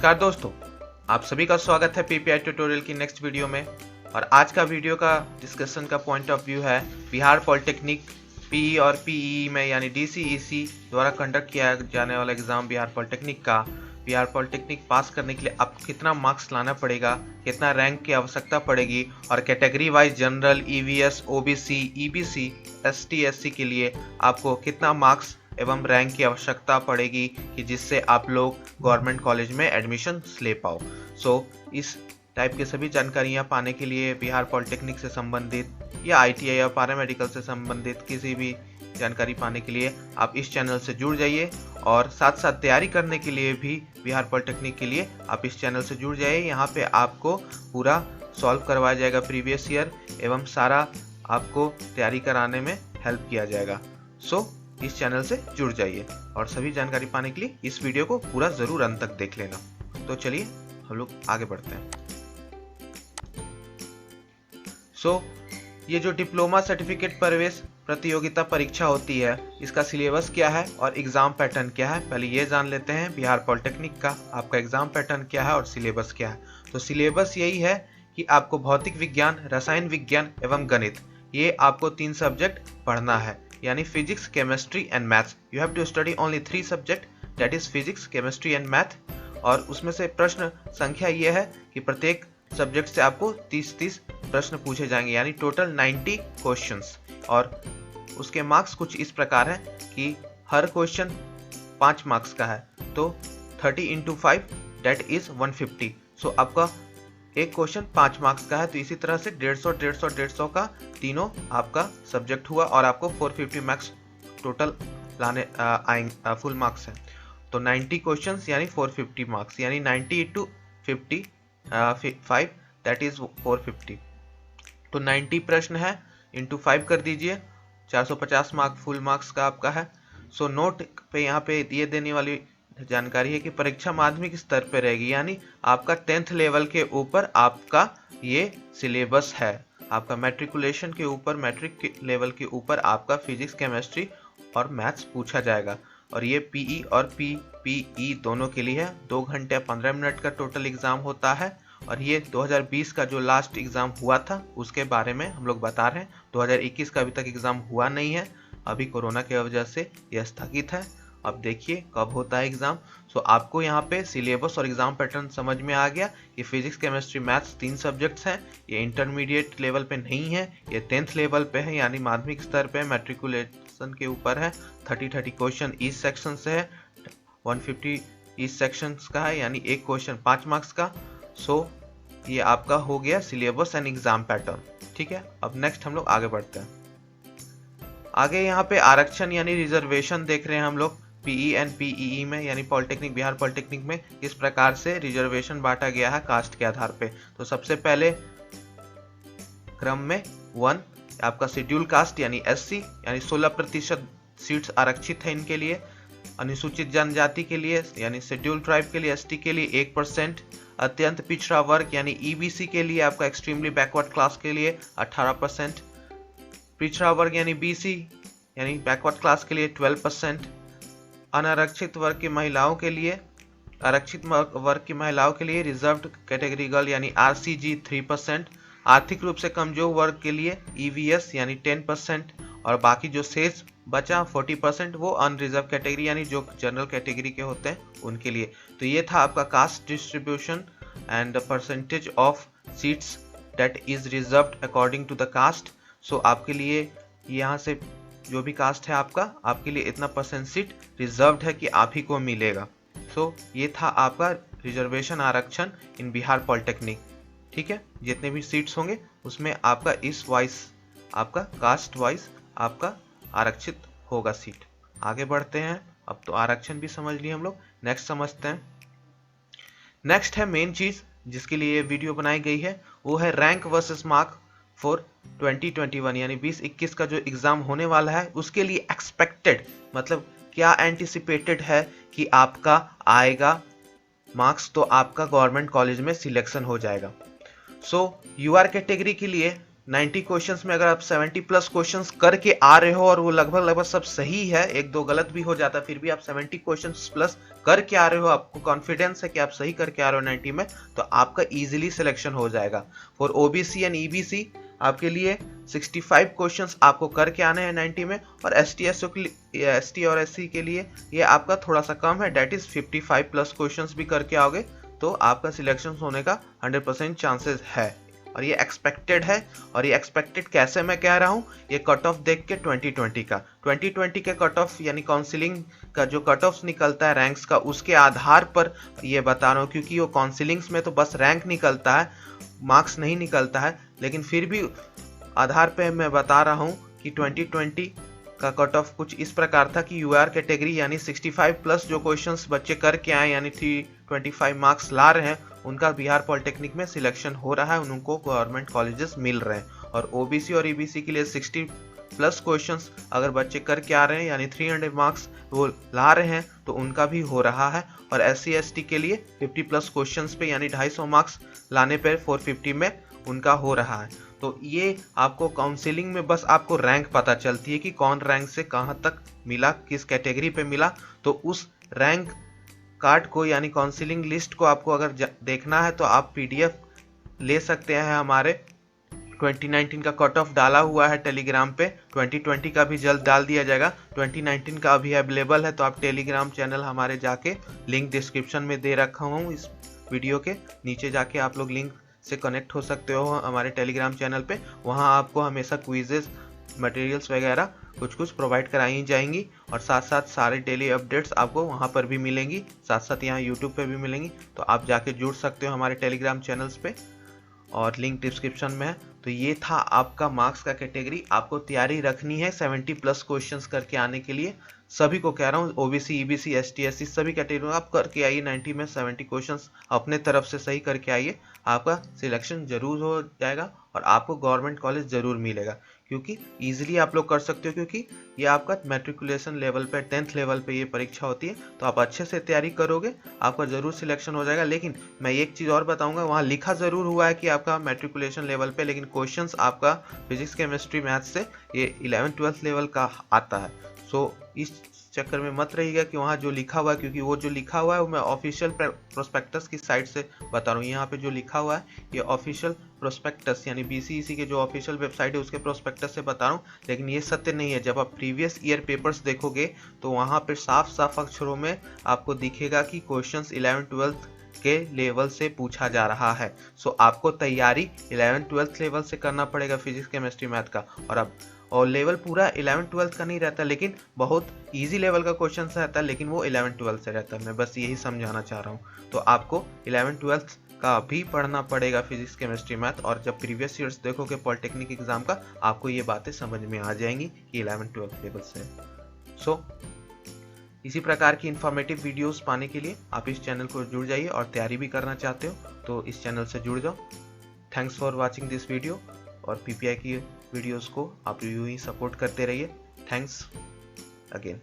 नमस्कार दोस्तों, आप सभी का स्वागत है पीपीआई ट्यूटोरियल की नेक्स्ट वीडियो में। और आज का वीडियो का डिस्कशन का पॉइंट ऑफ व्यू है बिहार पॉलिटेक्निक पीई और पीई में यानी डीसीईसी द्वारा कंडक्ट किया जाने वाला एग्जाम बिहार पॉलिटेक्निक का। बिहार पॉलिटेक्निक पास करने के लिए आपको कितना मार्क्स लाना पड़ेगा, कितना रैंक की आवश्यकता पड़ेगी और category wise general, EVS, OBC, EBC, ST, SC के लिए आपको कितना मार्क्स एवं रैंक की आवश्यकता पड़ेगी कि जिससे आप लोग गवर्नमेंट कॉलेज में एडमिशन ले पाओ। इस टाइप के सभी जानकारियां पाने के लिए बिहार पॉलिटेक्निक से संबंधित या आईटीआई या पैरामेडिकल से संबंधित किसी भी जानकारी पाने के लिए आप इस चैनल से जुड़ जाइए। और साथ साथ तैयारी करने के लिए भी बिहार पॉलिटेक्निक के लिए आप इस चैनल से जुड़ जाइए। यहाँ पे आपको पूरा सॉल्व करवाया जाएगा प्रीवियस ईयर एवं सारा आपको तैयारी कराने में हेल्प किया जाएगा। इस चैनल से जुड़ जाइए और सभी जानकारी पाने के लिए इस वीडियो को पूरा जरूर अंत तक देख लेना। तो चलिए हम लोग आगे बढ़ते हैं। ये जो डिप्लोमा सर्टिफिकेट प्रवेश प्रतियोगिता परीक्षा होती है, इसका सिलेबस क्या है और एग्जाम पैटर्न क्या है, पहले ये जान लेते हैं। बिहार पॉलिटेक्निक का आपका एग्जाम पैटर्न क्या है और सिलेबस क्या है। तो सिलेबस यही है कि आपको भौतिक विज्ञान, रसायन विज्ञान एवं गणित, ये आपको 3 सब्जेक्ट पढ़ना है, यानी physics, chemistry and maths. You have to study only 3 subject, that is physics, chemistry and math. और उसमें से प्रश्न संख्या ये है कि प्रत्येक सब्जेक्ट से आपको 30-30 प्रश्न पूछे जाएंगे, यानी टोटल 90 क्वेश्चंस। और उसके मार्क्स कुछ इस प्रकार है कि हर क्वेश्चन 5 मार्क्स का है, तो 30 × 5 दैट इज 150। आपका एक क्वेश्चन 5 मार्क्स का है, तो इसी तरह से 150 का तीनों आपका सब्जेक्ट हुआ और आपको 450 मार्क्स टोटल लाने आएंगे, फुल मार्क्स है। तो 90 क्वेश्चंस यानी 450 मार्क्स, यानी 90 × 50 5 दैट इज 450। तो 90 प्रश्न है इंटू 5 कर दीजिए, 450 मार्क फुल मार्क्स का आपका है। नोट पे यहाँ पे ये देने वाली जानकारी है कि परीक्षा माध्यमिक स्तर पे रहेगी, यानी आपका 10th लेवल के ऊपर आपका ये सिलेबस है। आपका मैट्रिकुलेशन के ऊपर, मैट्रिक के लेवल के ऊपर आपका फिजिक्स, केमिस्ट्री और मैथ्स पूछा जाएगा। और ये पीई और पीपीई दोनों के लिए है। 2 घंटे 15 मिनट का टोटल एग्जाम होता है। और ये 2020 का जो लास्ट एग्जाम हुआ था उसके बारे में हम लोग बता रहे हैं। 2021 का अभी तक एग्जाम हुआ नहीं है, अभी कोरोना की वजह से यह स्थगित है। अब देखिए कब होता है एग्जाम। आपको यहाँ पे सिलेबस और एग्जाम पैटर्न समझ में आ गया कि फिजिक्स, केमिस्ट्री, मैथ्स 3 सब्जेक्ट्स हैं। ये इंटरमीडिएट लेवल पे नहीं है, ये 10th लेवल पे है, यानी माध्यमिक स्तर पे मैट्रिकुलेशन के ऊपर है। 30 क्वेश्चन इस सेक्शन से है, 150 इस सेक्शन का है, यानी एक क्वेश्चन 5 मार्क्स का। ये आपका हो गया सिलेबस एंड एग्जाम पैटर्न। ठीक है, अब नेक्स्ट हम लोग आगे बढ़ते हैं। आगे यहाँ पे आरक्षण यानी रिजर्वेशन देख रहे हैं हम लोग पीई एंड पीईई में, यानी पॉलिटेक्निक, बिहार पॉलिटेक्निक में किस प्रकार से रिजर्वेशन बांटा गया है कास्ट के आधार पे। तो सबसे पहले क्रम में 1 आपका शेड्यूल कास्ट यानी एससी, यानी 16% सीट्स आरक्षित है इनके लिए। अनुसूचित जनजाति के लिए यानी शेड्यूल ट्राइब के लिए, एसटी के लिए 1%। अत्यंत पिछड़ा वर्ग यानी ईबीसी के लिए, आपका एक्सट्रीमली बैकवर्ड क्लास के लिए 18%। पिछड़ा वर्ग यानी बीसी यानी बैकवर्ड क्लास के लिए 12%। अनारक्षित वर्ग की महिलाओं के लिए, आरक्षित वर्ग की महिलाओं के लिए रिजर्व्ड कैटेगरी गर्ल यानी आरसीजी 3%। आर्थिक रूप से कमजोर वर्ग के लिए ईवीएस यानी 10%। और बाकी जो शेष बचा 40% वो अनरिजर्व कैटेगरी यानी जो जनरल कैटेगरी के होते हैं उनके लिए। तो ये था आपका caste distribution and percentage of seats that is reserved according to the caste. आपके लिए यहाँ से जो भी कास्ट है आपके लिए इतना % सीट रिजर्व्ड है कि आप ही को मिलेगा। ये था आपका रिजर्वेशन आरक्षण इन बिहार पॉलिटेक्निक। ठीक है, जितने भी सीट्स होंगे उसमें आपका इस वाइज, आपका कास्ट वाइज आपका आरक्षित होगा सीट। आगे बढ़ते हैं। अब तो आरक्षण भी समझ लिए हम लोग, नेक्स्ट समझते हैं। नेक्स्ट है मेन चीज जिसके लिए ये वीडियो बनाई गई है, वो है रैंक वर्सेस मार्क फॉर 2021, यानी 2021 का जो एग्जाम होने वाला है उसके लिए एक्सपेक्टेड मतलब क्या एंटिसिपेटेड है कि आपका आएगा मार्क्स, तो आपका गवर्नमेंट कॉलेज में सिलेक्शन हो जाएगा। यूआर कैटेगरी के लिए 90 क्वेश्चंस में अगर आप 70 प्लस क्वेश्चंस करके आ रहे हो और वो लगभग सब सही है, एक दो गलत भी हो जाता है, फिर भी आप 70 क्वेश्चंस प्लस करके आ रहे हो, आपको कॉन्फिडेंस है कि आप सही करके आ रहे हो 90 में, तो आपका इजीली सिलेक्शन हो जाएगा। फॉर ओबीसी एंड ईबीसी आपके लिए 65 क्वेश्चंस आपको करके आने हैं 90 में, और एसटी और एससी के लिए ये आपका थोड़ा सा कम है, डेट इज 55 प्लस क्वेश्चंस भी करके आओगे तो आपका सिलेक्शन होने का 100% चांसेस है, और ये एक्सपेक्टेड है। और ये एक्सपेक्टेड कैसे मैं कह रहा हूँ, ये कट ऑफ देख के 2020 के कट ऑफ यानी काउंसिलिंग का जो कट ऑफ निकलता है रैंक्स का, उसके आधार पर ये बता रहा हूँ, क्योंकि वो काउंसिलिंग्स में तो बस रैंक निकलता है, मार्क्स नहीं निकलता है, लेकिन फिर भी आधार पे मैं बता रहा हूँ कि 2020 का कट ऑफ कुछ इस प्रकार था कि यूआर कैटेगरी यानी 65 प्लस जो क्वेश्चंस बच्चे करके आए यानी 325 मार्क्स ला रहे हैं, उनका बिहार पॉलिटेक्निक में सिलेक्शन हो रहा है, उनको गवर्नमेंट कॉलेजेस मिल रहे हैं। और ओबीसी और ईबीसी के लिए 60 प्लस क्वेश्चंस अगर बच्चे करके आ रहे हैं यानी 300 मार्क्स वो ला रहे हैं तो उनका भी हो रहा है। और SC ST के लिए 50 प्लस क्वेश्चंस पे यानी 250 मार्क्स लाने पर 450 में उनका हो रहा है। तो ये आपको काउंसलिंग में बस आपको रैंक पता चलती है कि कौन रैंक से कहाँ तक मिला, किस कैटेगरी पे मिला, तो उस रैंक कार्ड को यानी काउंसलिंग लिस्ट को आपको अगर देखना है तो आप PDF ले सकते हैं। हमारे 2019 का कट ऑफ डाला हुआ है टेलीग्राम पे, 2020 का भी जल्द डाल दिया जाएगा, 2019 का अभी अवेलेबल है, तो आप टेलीग्राम चैनल हमारे जाके लिंक डिस्क्रिप्शन में दे रखा हूँ, इस वीडियो के नीचे जाके आप लोग लिंक से कनेक्ट हो सकते हो हमारे टेलीग्राम चैनल पे। वहाँ आपको हमेशा क्विजेस मटेरियल्स वगैरह कुछ प्रोवाइड कराई जाएंगी, और साथ साथ सारे डेली अपडेट्स आपको वहाँ पर भी मिलेंगी, साथ साथ यहाँ यूट्यूब पे भी मिलेंगी, तो आप जाके जुड़ सकते हो हमारे टेलीग्राम चैनल्स पे, और लिंक डिस्क्रिप्शन में है। तो ये था आपका मार्क्स का कैटेगरी, आपको तैयारी रखनी है 70 प्लस क्वेश्चंस करके आने के लिए। सभी को कह रहा हूँ, ओबीसी ईबीसी ST SC सभी कैटेगरी आप करके आइए, 90 में 70 क्वेश्चंस अपने तरफ से सही करके आइए, आपका सिलेक्शन जरूर हो जाएगा और आपको गवर्नमेंट कॉलेज जरूर मिलेगा, क्योंकि ईजिली आप लोग कर सकते हो, क्योंकि ये आपका मैट्रिकुलेशन लेवल पे 10th लेवल पे ये परीक्षा होती है, तो आप अच्छे से तैयारी करोगे आपका जरूर सिलेक्शन हो जाएगा। लेकिन मैं एक चीज़ और बताऊंगा, वहाँ लिखा ज़रूर हुआ है कि आपका मैट्रिकुलेशन लेवल पे, लेकिन क्वेश्चंस आपका फिजिक्स केमिस्ट्री मैथ्स से ये 11th-12th लेवल का आता है। सो इस चक्कर में मत रहिएगा कि वहाँ जो लिखा हुआ है, क्योंकि वो जो लिखा हुआ है वो मैं ऑफिशियल प्रोस्पेक्टस की साइट से बता रहा हूँ। यहाँ पे जो लिखा हुआ है ये ऑफिशियल प्रोस्पेक्टस यानी BCEC के जो ऑफिशियल वेबसाइट है उसके प्रोस्पेक्टस से बता रहा हूँ, लेकिन ये सत्य नहीं है। जब आप प्रीवियस ईयर पेपर्स देखोगे तो वहाँ पे साफ साफ अक्षरों में आपको दिखेगा कि क्वेश्चंस 11th-12th के लेवल से पूछा जा रहा है। सो आपको तैयारी 11th-12th लेवल से करना पड़ेगा फिजिक्स केमिस्ट्री मैथ का, और लेवल पूरा 11th-12th का नहीं रहता, लेकिन बहुत इजी लेवल का क्वेश्चन रहता है, लेकिन वो 11th-12th से रहता है। मैं बस यही समझाना चाह रहा हूँ। तो आपको 11th-12th का भी पढ़ना पड़ेगा फिजिक्स केमिस्ट्री मैथ, और जब प्रीवियस ईयर्स देखोगे पॉलिटेक्निक एग्जाम का, आपको ये बातें समझ में आ जाएंगी कि 11th-12th लेवल से। सो इसी प्रकार की इंफॉर्मेटिव वीडियोस पाने के लिए आप इस चैनल को जुड़ जाइए, और तैयारी भी करना चाहते हो तो इस चैनल से जुड़ जाओ। Thanks for watching this video, और PPI की वीडियोस को आप यूं ही सपोर्ट करते रहिए। Thanks again.